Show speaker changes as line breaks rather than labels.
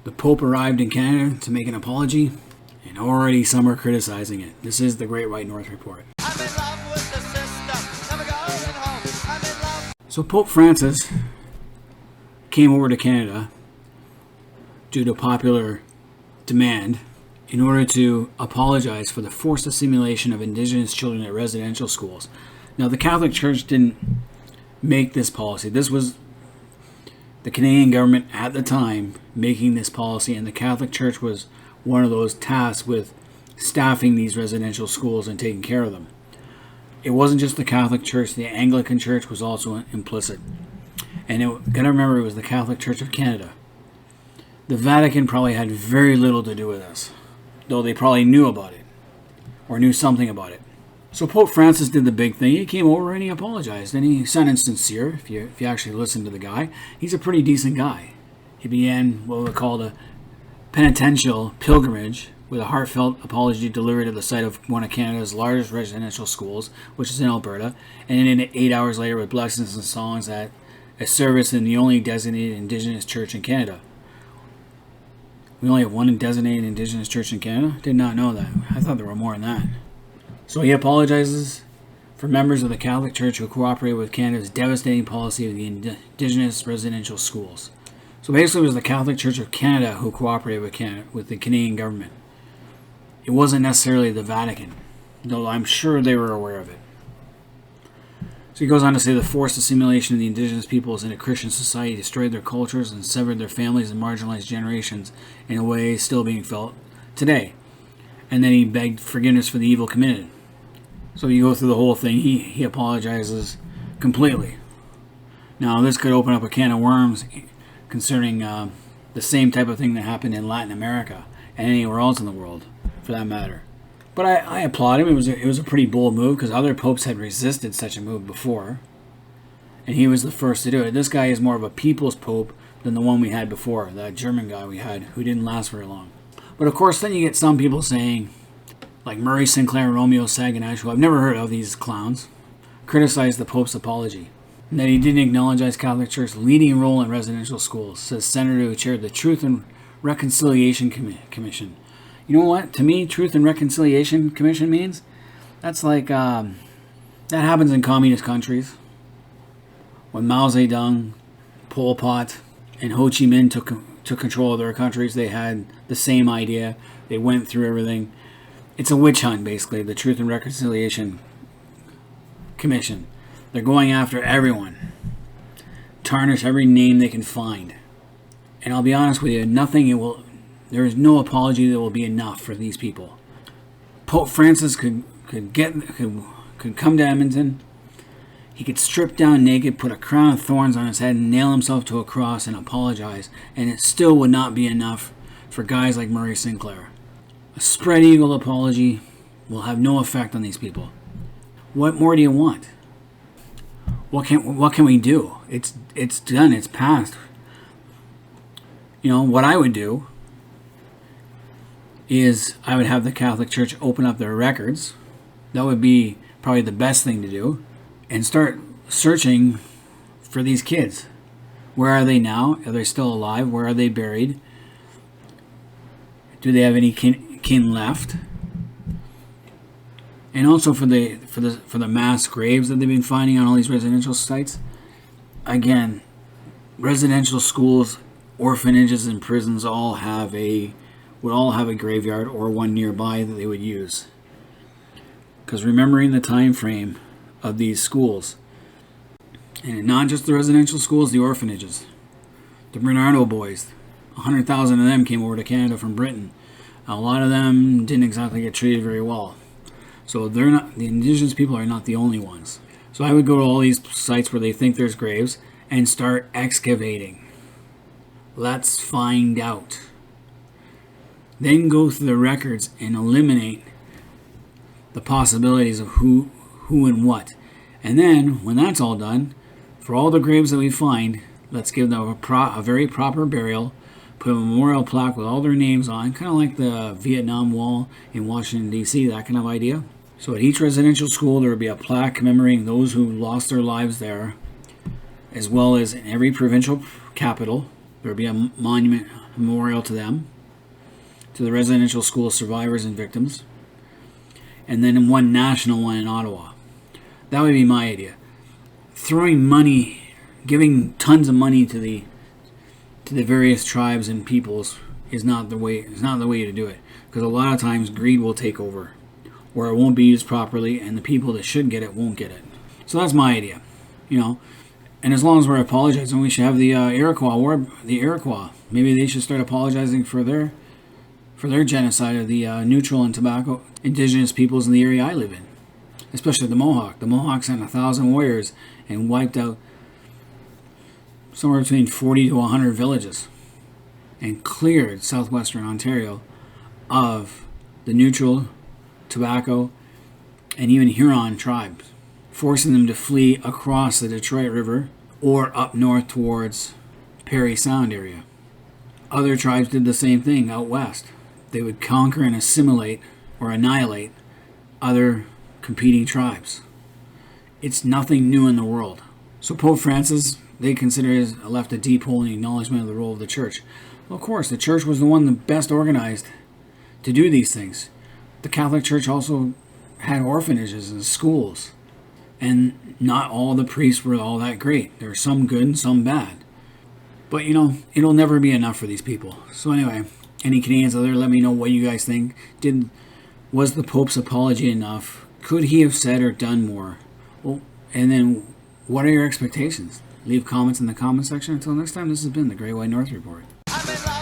The Pope arrived in Canada to make an apology, and already some are criticizing it. This is the Great White North Report.
I'm in love with the system, never going home. I'm in love.
So Pope Francis came over to Canada due to popular demand in order to apologize for the forced assimilation of Indigenous children at residential schools. Now, the Catholic Church didn't make this policy. This was the Canadian government at the time making this policy, and the Catholic Church was one of those tasked with staffing these residential schools and taking care of them. It wasn't just the Catholic Church, the Anglican Church was also implicit. And gotta remember, it was the Catholic Church of Canada. The Vatican probably had very little to do with this, though they probably knew about it, or knew something about it. So Pope Francis did the big thing. He came over and he apologized, and he sounded sincere. If you actually listen to the guy, he's a pretty decent guy. He began what we call a penitential pilgrimage with a heartfelt apology delivered at the site of one of Canada's largest residential schools, which is in Alberta, and then 8 hours later with blessings and songs at a service in the only designated Indigenous church in Canada. We only have one designated Indigenous church in Canada? Did not know that. I thought there were more than that. So he apologizes for members of the Catholic Church who cooperate with Canada's devastating policy of the Indigenous residential schools. So basically it was the Catholic Church of Canada who cooperated with the Canadian government. It wasn't necessarily the Vatican, though I'm sure they were aware of it. So he goes on to say the forced assimilation of the Indigenous peoples into Christian society destroyed their cultures and severed their families and marginalized generations in a way still being felt today. And then he begged forgiveness for the evil committed. So you go through the whole thing. He apologizes completely. Now this could open up a can of worms concerning the same type of thing that happened in Latin America and anywhere else in the world, for that matter. But I applaud him. It was a pretty bold move because other popes had resisted such a move before, and he was the first to do it. This guy is more of a people's pope than the one we had before, that German guy we had who didn't last very long. But of course, then you get some people saying, like Murray Sinclair and Romeo Saganash, who I've never heard of, these clowns, criticized the Pope's apology, and that he didn't acknowledge Catholic Church's leading role in residential schools, says Senator who chaired the Truth and Reconciliation Commission. You know what? To me, Truth and Reconciliation Commission means that's like, that happens in communist countries. When Mao Zedong, Pol Pot, and Ho Chi Minh took control of their countries, they had the same idea. They went through everything. It's a witch hunt, basically, the Truth and Reconciliation Commission. They're going after everyone. Tarnish every name they can find. And I'll be honest with you, there is no apology that will be enough for these people. Pope Francis could come to Edmonton. He could strip down naked, put a crown of thorns on his head, and nail himself to a cross and apologize, and it still would not be enough for guys like Murray Sinclair. A spread eagle apology will have no effect on these people. What more do you want? What can we do? It's done. It's past. You know what I would do is I would have the Catholic Church open up their records. That would be probably the best thing to do, and start searching for these kids. Where are they now? Are they still alive? Where are they buried? Do they have any kin left? And also for the mass graves that they've been finding on all these residential sites. Again, residential schools, orphanages, and prisons would all have a graveyard or one nearby that they would use. Because remembering the time frame of these schools, and not just the residential schools, the orphanages, the Bernardo boys, 100,000 of them came over to Canada from Britain. A lot of them didn't exactly get treated very well. So the Indigenous people are not the only ones. So I would go to all these sites where they think there's graves and start excavating. Let's find out. Then go through the records and eliminate the possibilities of who and what. And then, when that's all done, for all the graves that we find, let's give them a very proper burial, put a memorial plaque with all their names on, kind of like the Vietnam Wall in Washington, D.C., that kind of idea. So at each residential school, there would be a plaque commemorating those who lost their lives there, as well as in every provincial capital, there would be a monument memorial to them, to the residential school survivors and victims, and then one national one in Ottawa. That would be my idea. Throwing money, giving tons of money to the various tribes and peoples is not the way. It's not the way to do it, because a lot of times greed will take over, or it won't be used properly, and the people that should get it won't get it. So that's my idea, And as long as we're apologizing, we should have the Iroquois War. The Iroquois, maybe they should start apologizing for their genocide of the neutral and tobacco indigenous peoples in the area I live in, especially the Mohawk. The Mohawks sent 1,000 warriors and wiped out somewhere between 40 to 100 villages and cleared southwestern Ontario of the neutral, tobacco, and even Huron tribes, forcing them to flee across the Detroit River or up north towards Parry Sound area. Other tribes did the same thing out west. They would conquer and assimilate or annihilate other competing tribes. It's nothing new in the world. So Pope Francis, they consider has left a deep hole in the acknowledgement of the role of the church. Well, of course, the church was the one that best organized to do these things. The Catholic Church also had orphanages and schools. And not all the priests were all that great. There were some good and some bad. But, it'll never be enough for these people. So anyway, any Canadians out there, let me know what you guys think. Was the Pope's apology enough? Could he have said or done more? Well, and then what are your expectations? Leave comments in the comment section. Until next time, this has been the Great White North Report.
I'm in love.